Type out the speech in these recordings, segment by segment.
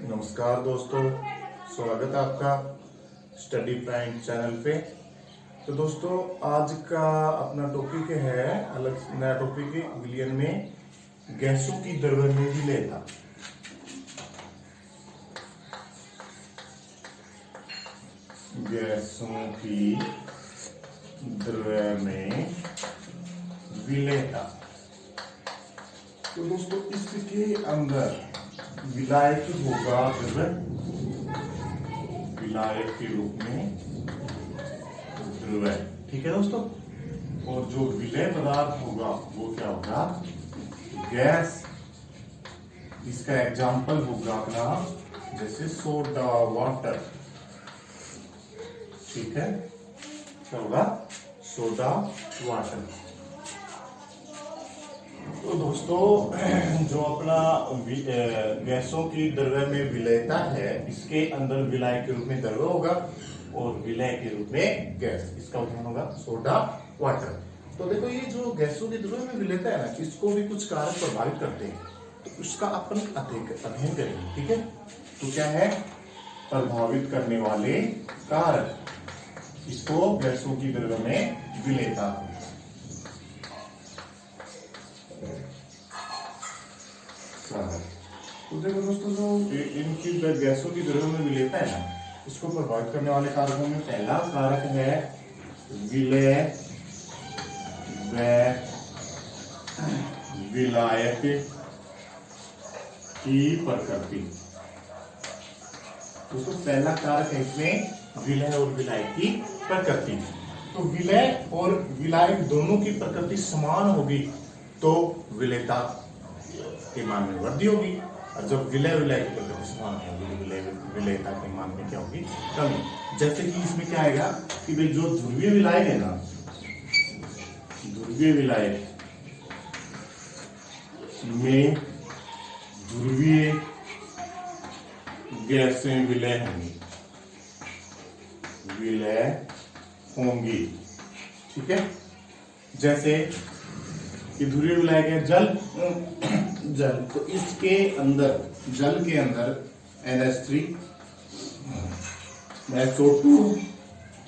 नमस्कार दोस्तों, स्वागत है आपका स्टडी पॉइंट चैनल पे। तो दोस्तों, आज का अपना टॉपिक है अलग नया टॉपिक है विलियन में गैसों की द्रव्यमेव गैसों की द्रव्यमेव विलेयता। तो दोस्तों, इसके अंदर विलायक होगा विलायक के रूप में द्रव्य, ठीक है दोस्तों। और जो विलेय पदार्थ होगा वो क्या होगा? गैस। इसका एग्जाम्पल होगा अपना जैसे सोडा वाटर, ठीक है। क्या होगा? Soda water. तो दोस्तों, जो अपना गैसों की द्रव्य में विलयता है, इसके अंदर विलाय के रूप में द्रव्य होगा और विलय के रूप में गैस। इसका उदाहरण होगा सोडा वाटर। तो देखो, ये जो गैसों की द्रव्य में विलयता है ना, इसको भी कुछ कारक प्रभावित करते हैं, तो उसका अपन अध्ययन करेंगे, ठीक है। तो क्या है? प्रभावित करने वाले कारक, इसको गैसों की द्रव्य में विलयता। तो देखो दोस्तों, जो इनकी गैसों की द्रव्य में विलेयता है ना, इसको प्रभावित करने वाले कारकों में पहला कारक है विलेय व विलायक की प्रकृति। दोस्तों, पहला कारक है इसमें विलय और विलायक की प्रकृति। तो विलय और विलायक दोनों की प्रकृति समान होगी तो विलेयता के मान में वृद्धि होगी, और जब विलय विलय की प्रकृति समान होगी विलयता के मान में क्या होगी? कमी। जैसे कि इसमें क्या आएगा कि भाई जो ध्रुवीय विलायक है ना, ध्रुवीय विलायक में ध्रुवीय गैसें विलय होंगी, ठीक है। जैसे कि ध्रुवीय विलायक है जल, तो इसके अंदर, जल के अंदर NH3, SO2,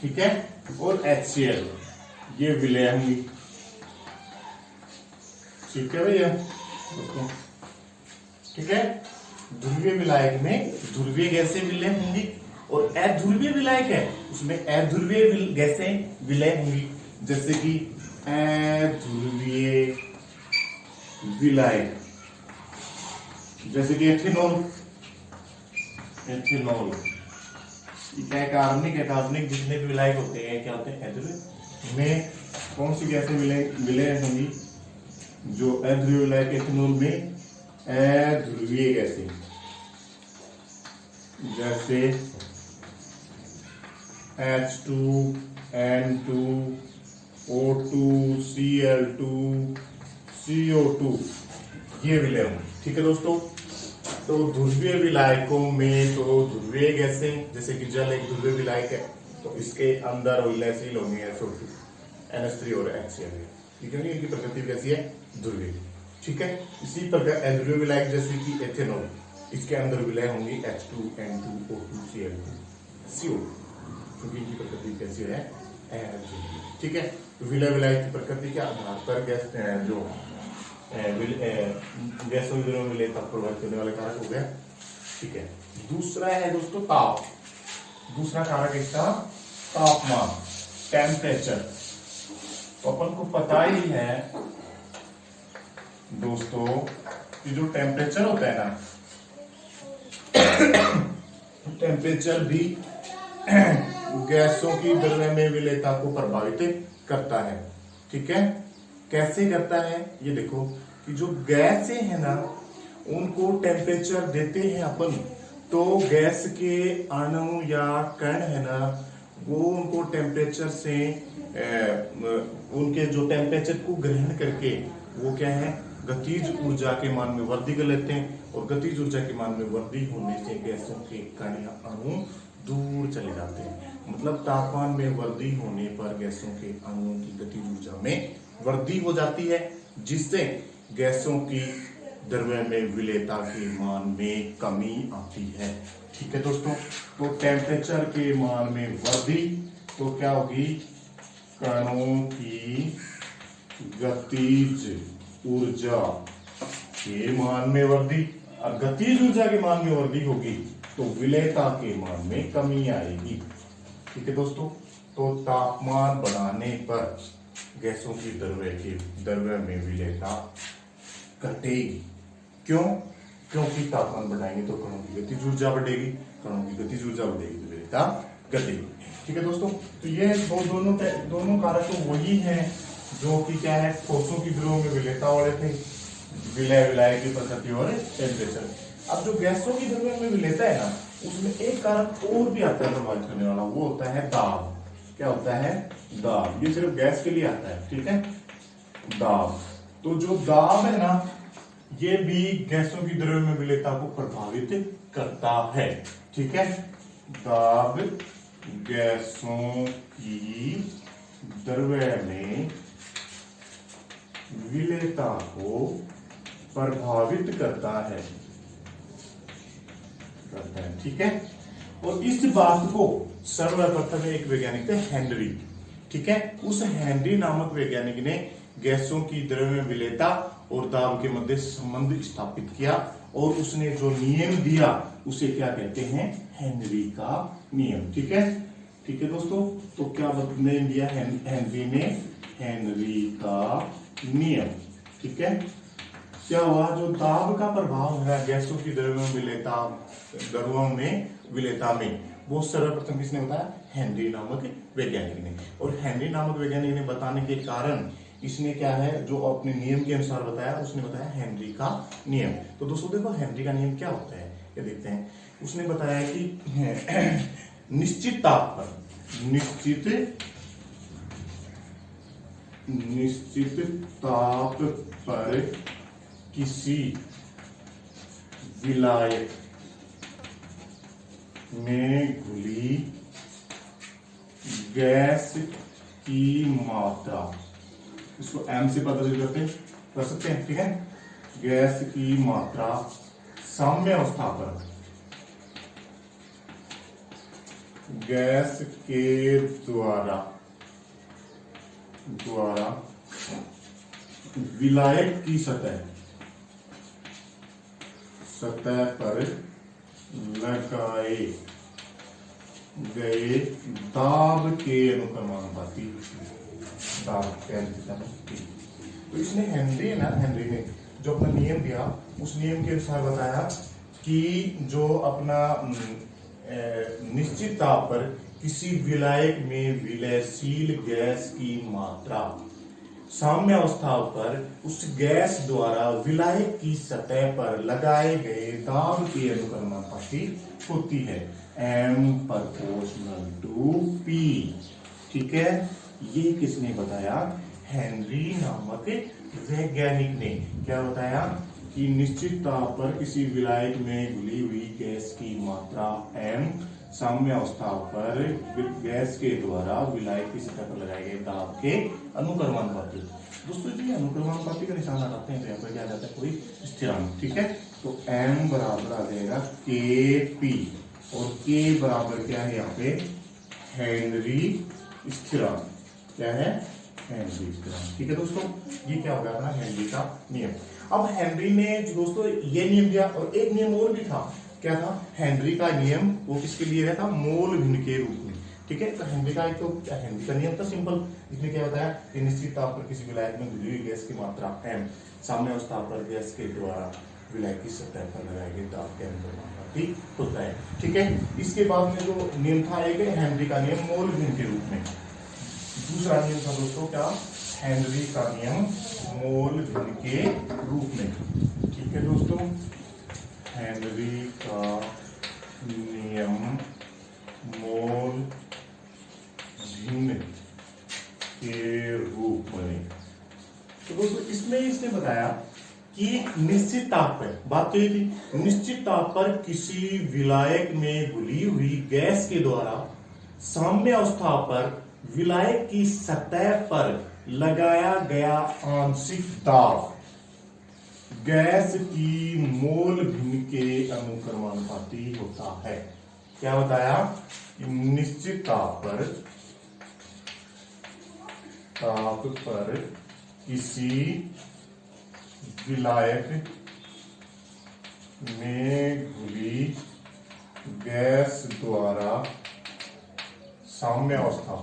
ठीक है, और HCl, ये विलय होंगी, ठीक है भैया, ठीक है। ध्रुवीय विलायक में ध्रुवीय गैसें विलय होंगी, और अध्रुवीय विलायक है उसमें अध्रुवीय गैसें विलय होंगी। जैसे कि अध्रुवीय विलायक, जैसे कि एथेनॉल, क्या है? कार्बनिक जितने भी विलायक होते हैं क्या होते हैं? अध्रुवीय। में कौन सी गैसें विलय होंगी? जो अध्रुवीय विलायक एथेनॉल में अध्रुवीय गैसें, जैसे H2, N2, O2, Cl2, CO2, ये विलय होंगे, ठीक है दोस्तों। तो ध्रुवीय विलायकों में तो ध्रुवीय गैसें, जैसे कि जल एक ध्रुवीय विलायक है, तो इसके अंदर विलयशील होंगे SO2, NH3 और HCl, ठीक है। इनकी प्रकृति कैसी है? ध्रुवीय, ठीक है। इसी प्रकार अध्रुवीय विलायक जैसे कि एथेनॉल, इसके अंदर विलय होंगी H2, N2, O2, Cl2, CO2, क्योंकि इनकी प्रकृति कैसी है? अध्रुवीय, ठीक है। विलय विलायक की प्रकृति के आधार पर गैस जो गैसों की विलयता प्रभावित करने वाले कारक हो गया, ठीक है। दूसरा है दोस्तों ताप। दूसरा कारक इसका तापमान, टेम्परेचर। तो अपन को पता ही है दोस्तों कि जो टेम्परेचर होता है ना, टेम्परेचर भी गैसों की द्रव्य में विलयता को प्रभावित करता है, ठीक है। कैसे करता है? ये देखो कि जो गैसें है ना, उनको टेम्परेचर देते हैं अपन, तो गैस के अणु या कण है ना, वो उनको टेम्परेचर से उनके जो टेम्परेचर को ग्रहण करके वो क्या है? गतिज ऊर्जा के मान में वृद्धि कर लेते हैं, और गतिज ऊर्जा के मान में वृद्धि होने से गैसों के कण या अणु दूर चले जाते हैं। मतलब तापमान में वृद्धि होने पर गैसों के अणुओं की गतिज ऊर्जा में वृद्धि हो जाती है, जिससे गैसों की द्रव्य में विलेयता के मान में कमी आती है। ठीक है दोस्तों, तो टेम्परेचर के मान में वृद्धि तो क्या होगी, कणों की गतिज ऊर्जा के मान में वृद्धि। और गतिज ऊर्जा के मान में वृद्धि होगी तो विलेयता के मान में कमी आएगी। ठीक है दोस्तों, तो तापमान बढ़ाने पर गैसों की द्रव्य में विलेयता घटेगी। क्यों? क्योंकि तापमान बढ़ाएंगे तो कणों की गतिज ऊर्जा बढ़ेगी, कणों की गतिज ऊर्जा बढ़ेगी तो विलेयता घटेगी। ठीक है दोस्तों, तो ये दोनों कारक तो वही हैं जो कि क्या है, ठोसों की द्रव्यों में विलेयता वाले थे, विलय की प्रकृति और टेम्परेचर। अब जो गैसों की द्रव्यों में विलेयता है ना, उसमें एक कारक और भी आता है प्रभावित करने वाला, वो होता है दाब। क्या होता है? दाब। ये सिर्फ गैस के लिए आता है। ठीक है, दाब। तो जो दाब है ना, ये भी गैसों की द्रव्य में विलेयता को प्रभावित करता है। ठीक है, दाब गैसों की द्रव्य में विलेयता को प्रभावित करता है। ठीक है, और इस बात को सर्वप्रथम एक वैज्ञानिक थे, हेनरी। ठीक है, उस हेनरी नामक वैज्ञानिक ने गैसों की द्रव्य में विलेयता और दाब के मध्य संबंध स्थापित किया, और उसने जो नियम दिया उसे क्या कहते हैं? हेनरी का नियम। ठीक है, ठीक है दोस्तों, तो क्या नियम दिया हेनरी ने? हेनरी का नियम। ठीक है, क्या हुआ, जो दाब का प्रभाव है गैसों की द्रव्यों में विलेयता में, वो सर्वप्रथम किसने बताया? हेनरी नामक वैज्ञानिक ने। और हेनरी नामक वैज्ञानिक ने बताने के कारण इसने क्या है, जो अपने नियम के अनुसार बताया, उसने बताया हेनरी का नियम। तो दोस्तों देखो, हेनरी का नियम क्या होता है ये देखते हैं। उसने बताया कि निश्चित ताप पर किसी विलायक में घुली गैस की मात्रा, इसको एम से पता कर सकते हैं। ठीक है, गैस की मात्रा साम्य अवस्था पर गैस के द्वारा विलायक की सतह पर लगाए गए दाब के अनुक्रमानुपाती दाब के अनुपाती। तो इसने हेनरी ने जो अपना नियम दिया, उस नियम के अनुसार बताया कि जो अपना निश्चित ताप पर किसी विलायक में विलयशील गैस की मात्रा साम्य अवस्था पर उस गैस द्वारा विलायक की सतह पर लगाए गए दाब के अनुक्रमानुपाती होती है, M प्रोपोर्शनल टू P। ठीक है, ये किसने बताया? हेनरी नामक वैज्ञानिक ने। क्या बताया कि निश्चित ताप पर किसी विलायक में घुली हुई गैस की मात्रा M साम्य अवस्था पर गैस के द्वारा विलायक की सतह पर लगाए गए दाब के अनुक्रमानुपाती। दोस्तों जी, अनुक्रमानुपाती का निशान लगाते हैं तो यहाँ पर क्या आ जाता है? कोई स्थिरांक। ठीक है, तो M बराबर आ जाएगा Kp, और K बराबर क्या है यहाँ पे? हेनरी स्थिरांक। क्या है? हेनरी स्थिरांक। ठीक है दोस्तों, ये क्या होगा अपना हेनरी का नियम। अब हेनरी ने दोस्तों ये नियम दिया, और एक नियम और भी था। क्या था? हेनरी का नियम वो किसके लिए था? मोल भिन्न के रूप में। ठीक है, तो हेनरी का नियम था सिंपल, इसने क्या बताया कि निश्चित ताप पर किसी विलायक में घुली हुई गैस की मात्रा M साम्य अवस्था पर गैस के द्वारा विलायक की सतह पर लगाए गए दाब के अनुक्रमानुपाती होता है। ठीक है, इसके बाद में जो नियम था एक हेनरी का नियम मोल भिन्न के रूप में। दूसरा नियम था दोस्तों क्या? हेनरी का नियम मोल भिन्न के रूप में। ठीक है दोस्तों, हेनरी का नियम मोल भिन्न के रूप में। तो दोस्तों इसमें इसने बताया कि निश्चित ताप पर, बात तो ये थी, निश्चित ताप पर किसी विलायक में घुली हुई गैस के द्वारा साम्य अवस्था पर विलायक की सतह पर लगाया गया आंशिक दाब गैस की मोल भिन्न के अनुक्रमानुपाती होता है। क्या बताया कि निश्चित ताप पर किसी विलायक में घुली गैस द्वारा साम्य अवस्था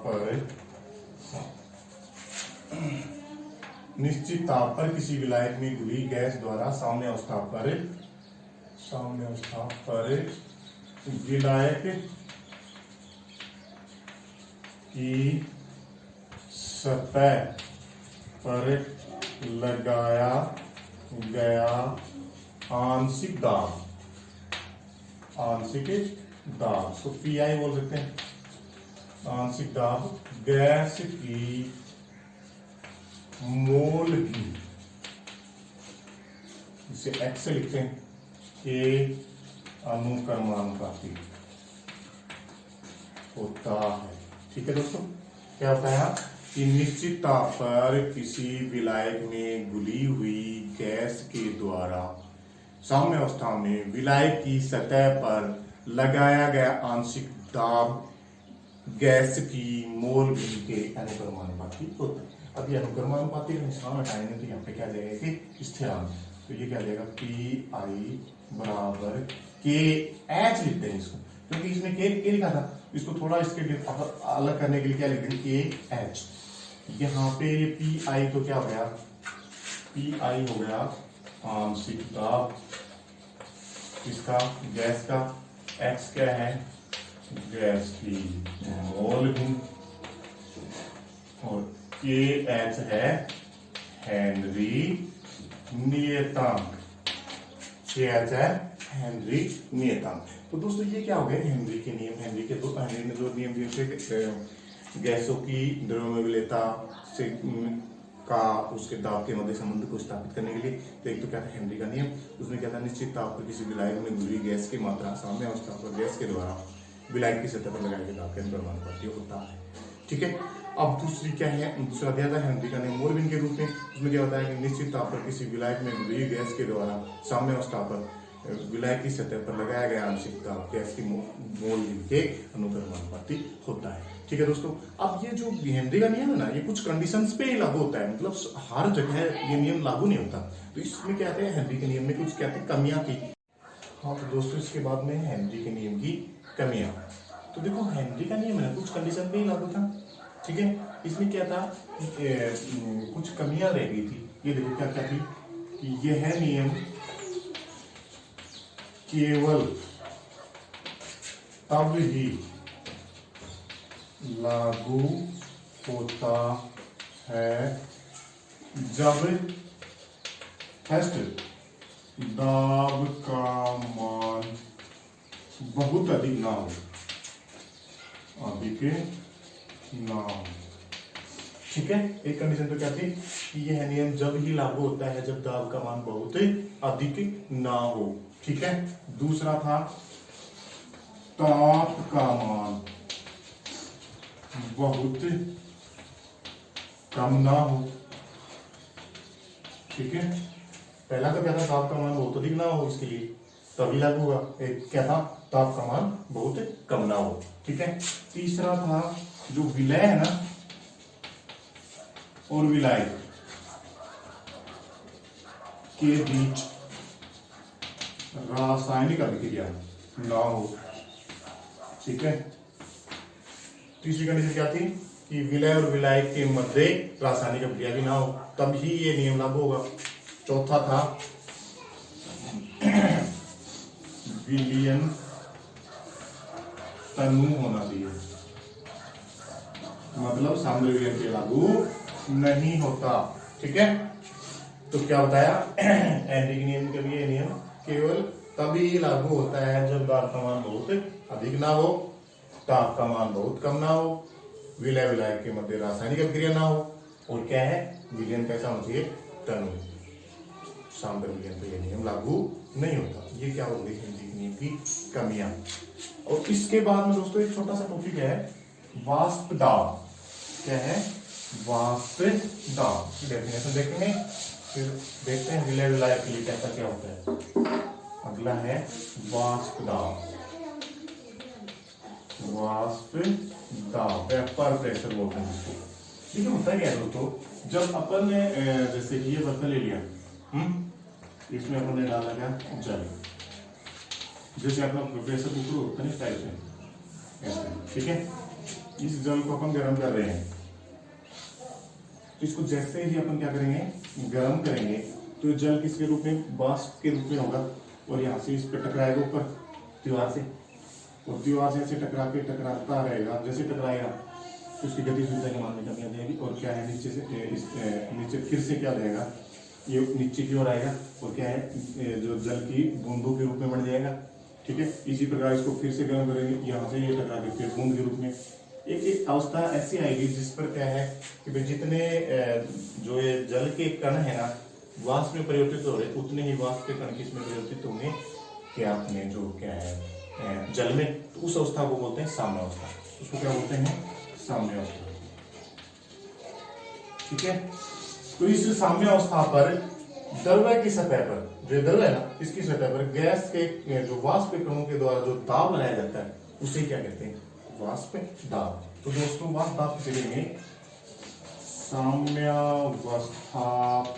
पर निश्चित ताप पर किसी विलायक में घुली गैस द्वारा साम्य अवस्था पर विलायक की सतह पर लगाया गया आंशिक दाब तो पीआई बोल सकते हैं। आंशिक दाब गैस की मोल भी, इसे एक्स से लिखते हैं, के अनुक्रमानुपाती होता है। ठीक है दोस्तों, क्या होता है कि निश्चित ताप पर किसी विलायक में घुली हुई गैस के द्वारा साम्य अवस्था में विलायक की सतह पर लगाया गया आंशिक दाब गैस की मोल भिन्न के अनुक्रमानुपाती होता है। अब ये अनुक्रमानुपाती का निशान हटाएंगे तो यहाँ पे क्या जाएगा कि स्थिरांक, तो ये क्या जाएगा पी आई बराबर के एच लिखते हैं इसको, क्योंकि इसमें के लिखा था, इसको थोड़ा इसके अलग करने के लिए क्या लिखते हैं के एच। यहाँ पे पी आई तो क्या हो गया, पी आई हो गया आंशिक दाब इसका गैस का, एक्स क्या है गैस की मोल भिन्न, और के एच है हेनरी नियतांक, के एच है हेनरी नियतांक। तो दोस्तों ये क्या हो गया हेनरी के नियम, हेनरी ने दो नियम दिए थे गैसों की द्रव्यमानता से का उसके दाब के मध्य संबंध को स्थापित करने के लिए। तो एक तो क्या था हेनरी का नियम, उसमें क्या था निश्चित ताप पर किसी विलायक में घुली गैस की मात्रा साम्य अवस्था पर गैस के द्वारा विलायक की सतह पर लगाए गए दाब के अनुक्रमानुपाती होता है। ठीक है, अब दूसरी क्या है, दूसरा दिया था हेनरी का नियम मोल भिन्न के रूप में। उसमें क्या होता है कि निश्चित ताप पर किसी विलायक में घुली गैस के द्वारा साम्य अवस्था पर विलायक की सतह पर लगाया गया आंशिक दाब गैस की मोल भिन्न के अनुक्रमानुपाती होता है। ठीक है दोस्तों, अब ये जो हेनरी का नियम है ना, ये कुछ कंडीशंस पे ही लागू होता है, मतलब हर जगह ये नियम लागू नहीं होता। तो इसमें क्या है हेनरी के नियम में कुछ क्या थी कमियां थी। हाँ तो दोस्तों इसके बाद में हेनरी के नियम की कमियां, तो देखो हेनरी का नियम है ना कुछ कंडीशन पे ही लागू था। ठीक है, इसमें क्या था कुछ कमियां रह गई थी। ये देखो क्या क्या थी कि यह नियम केवल तब ही लागू होता है जब फर्स्ट दाब का मान बहुत अधिक ना हो, अधिक ना हो। ठीक है, एक कंडीशन तो क्या थी कि यह नियम जब ही लागू होता है जब दाब का मान बहुत अधिक ना हो। ठीक है, दूसरा था ताप का मान बहुत कम ना हो। ठीक है, पहला तो क्या था ताप का मान बहुत अधिक ना हो, इसके लिए तभी लागू होगा। एक क्या था ताप का मान बहुत कम ना हो। ठीक है, तीसरा था जो विलय है ना और विलायक के बीच रासायनिक अभिक्रिया ना हो। ठीक है, तीसरी कंडीशन क्या थी कि विलय और विलायक के मध्य रासायनिक अभिक्रिया भी ना हो, तब ही ये नियम लागू होगा। चौथा था विलयन तनु होना चाहिए, मतलब सामने विलयन के लागू नहीं होता। ठीक है, तो क्या बताया हेनरी के नियम के लिए नियम केवल तभी लागू होता है जब दाब का मान बहुत अधिक ना हो, ताप का मान बहुत कम ना हो, विलय विलायक के मध्य रासायनिक अभिक्रिया ना हो, और क्या है विलयन कैसा होना चाहिए तनु, सामने विलयन पे नियम लागू नहीं होता। ये क्या हो गई हेनरी के नियम की कमियां। और इसके बाद में दोस्तों एक छोटा सा टॉपिक है वाष्प दाब। क्या है वाष्प दाब की डेफिनेशन देखेंगे, फिर देखते हैं विलय विलायक के लिए कैसा क्या होता है। अगला है वाष्प दाब। वाष्प दाब वेपर प्रेशर बोलते हैं इसको। देखिए होता क्या है दोस्तों, जब अपन ने जैसे कि ये बर्तन ले लिया, इसमें अपन ने डाला गया जल, जैसे अपना प्रेशर कुकर होता है इस टाइप से ऐसे, ठीक है। इस जल को अपन गर्म कर रहे हैं, तो इसको जैसे ही अपन क्या करेंगे गर्म करेंगे तो जल किसके रूप में, वाष्प के रूप में होगा, और यहाँ से इस पे टकराएगा ऊपर दीवार से, और दीवार से ऐसे टकरा के टकराता रहेगा, जैसे टकराएगा तो उसकी गतिशीलता के मान में कमी आ जाएगी, और क्या है नीचे से नीचे फिर से क्या रहेगा, ये नीचे की ओर आएगा, और क्या है जो जल की बूंदों के रूप में बढ़ जाएगा, ठीक है। इसी प्रकार इसको फिर से गर्म करेंगे, यहाँ से ये टकरा के फिर बूंद के रूप में एक अवस्था ऐसी आएगी जिस पर क्या है कि भाई जितने जो ये जल के कण है ना वाष्प में परिवर्तित हो रहे, उतने ही वाष्प के कण किसमें परिवर्तित होंगे, क्या अपने जो क्या है जल में, तो उस अवस्था को बोलते हैं साम्य अवस्था। उसको क्या बोलते हैं, साम्य अवस्था, ठीक है। तो इस साम्य अवस्था पर द्रव्य की सतह पर, जो द्रव्य है ना इसकी सतह पर गैस के जो वाष्प के कणों के द्वारा जो दाब लगाया जाता है उसे क्या कहते हैं, वाष्प दाब। तो दोस्तों वाष्प दाब किसे लेंगे, साम्यावस्था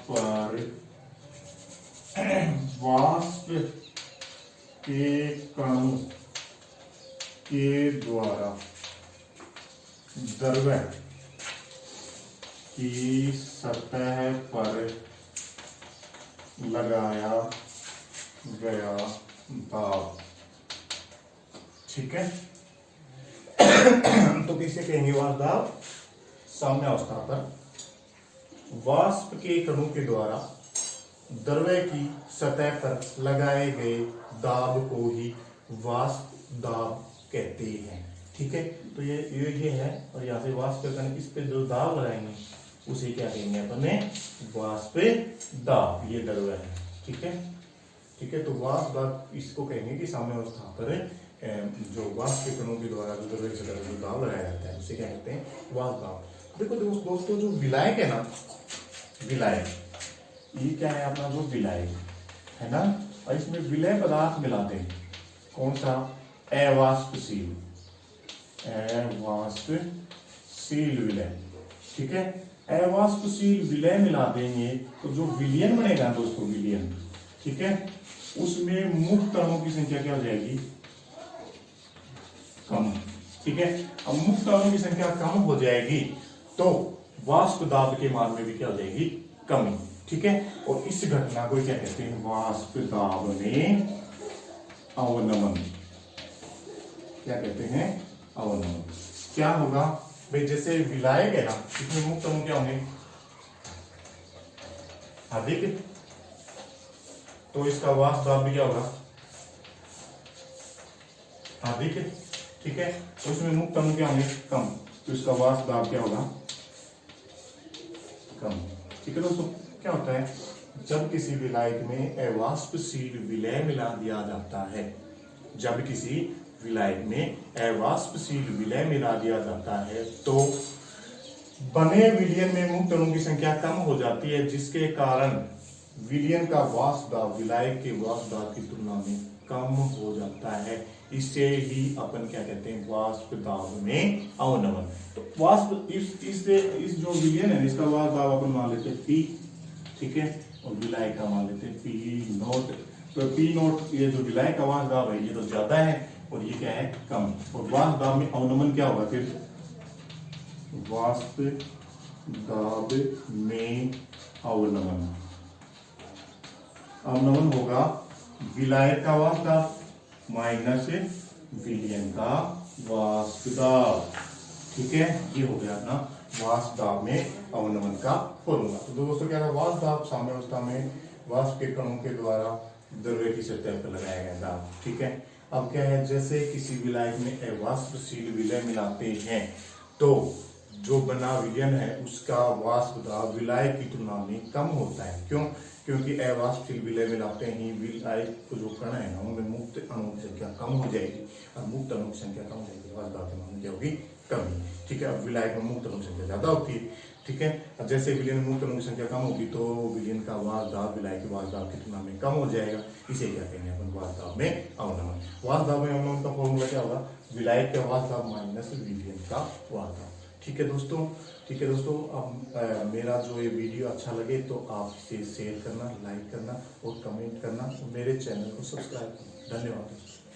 पर वाष्प के कणों के द्वारा द्रव्य की सतह पर लगाया गया दाब, ठीक है। तो किसे कहेंगे वाष्प दाब, साम्य अवस्था पर वाष्प के कणों के द्वारा द्रव्य की सतह पर लगाए गए दाब को ही वाष्प दाब कहते हैं, ठीक है। तो ये है, और यहाँ से वाष्प के कण इस पे जो दाब लगाएंगे उसे क्या कहेंगे अपन ने, वाष्प दाब, ये द्रव्य है, ठीक है, ठीक है। तो वाष्प दाब इसको कहेंगे कि साम्य अवस्था पर जो वाष्प के कणों के द्वारा जो द्रव्य की सतह पर जो दाब लगाया जाता है उसे क्या कहते हैं, वाष्प दाब। देखो दोस्तों जो विलायक है ना, विलायक ये क्या है अपना जो विलायक है ना, और इसमें विलय पदार्थ मिलाते हैं, कौन सा, अवाष्पशील, अवाष्पशील विलय, ठीक है। अवाष्पशील विलय मिला देंगे तो जो विलयन बनेगा दोस्तों, विलयन, ठीक है, उसमें मुक्त अणुओं की संख्या क्या हो जाएगी, कम, ठीक है। अब मुक्त अणुओं की संख्या कम हो जाएगी तो वाष्प दाब के मान में भी क्या हो जाएगी, कमी, ठीक है। और इस घटना को क्या कहते हैं, वाष्प दाब में अवनमन, क्या कहते हैं, अवनमन। क्या होगा भाई, जैसे विलायक है ना इसमें मुक्त अणु क्या होंगे, अधिक, तो इसका वाष्प दाब भी क्या होगा, अधिक, ठीक है। तो इसमें मुक्त अणु क्या होंगे, कम, तो इसका वाष्प दाब क्या होगा, कम, ठीक है दोस्तों। क्या होता है, जब किसी विलायक में अवाष्पशील विलय मिला दिया जाता है, जब किसी विलायक में अवाष्पशील विलय मिला दिया जाता है तो बने विलयन में मुक्त अणुओं की संख्या कम हो जाती है, जिसके कारण विलयन का वाष्प दाब विलायक के वाष्प दाब की तुलना में कम हो जाता है। इसे ही अपन क्या कहते हैं, वाष्प दाब में अवनमन। तो वाष्प इस जो विलयन है इसका वाष्प दाब अपन मान लेते हैं P, ठीक है, और विलायक का मान लेते हैं P नोट। तो P नोट ये जो विलायक का वाष्प दाब है ये तो ज्यादा है और ये क्या है, कम, और वाष्प दाब में अवनमन क्या होगा, फिर वाष्प दाब में अवनमन, अवनमन होगा विलायक का वाष्प दाब माइनस विलयन का वाष्प दाब, ठीक है। ये हो गया अपना वाष्प दाब में अवनमन का फॉर्मूला। तो दोस्तों क्या था, वाष्प दाब साम्य अवस्था में वाष्प के कणों के द्वारा द्रव्य की सतह पर लगाया गया दाब, ठीक है। अब क्या है, जैसे किसी विलायक में अवाष्पशील विलय मिलाते हैं तो जो बना विलयन है उसका वाष्प दाब विलायक की तुलना में कम होता है। क्यों, क्योंकि अवाष्पशील विलय मिलाते ही विलायक को जो कण है उनमें मुक्त अणुओं की संख्या कम हो जाएगी, और मुक्त अणुओं की संख्या कम हो जाएगी, वाष्प दाब की मान क्या होगी, कमी। ठीक है, अब विलायक में मुक्त अणु संख्या ज्यादा होती है। ठीक है, अब जैसे विलयन में मुक्त अणु संख्या कम होगी तो विलयन का वाहक दाब विलायक के वाहक दाब की तुलना में कम हो जाएगा। इसे क्या कहेंगे अपन, वाहक दाब में अवनमन। वाहक दाब में अवनमन का फॉर्मूला क्या होगा, विलायक का वाहक दाब माइनस विलयन का वाहक दाब। ठीक है दोस्तों, ठीक है दोस्तों, अब मेरा जो ये वीडियो अच्छा लगे तो आप इसे शेयर करना, लाइक करना और कमेंट करना, मेरे चैनल को सब्सक्राइब करना। धन्यवाद दोस्तों।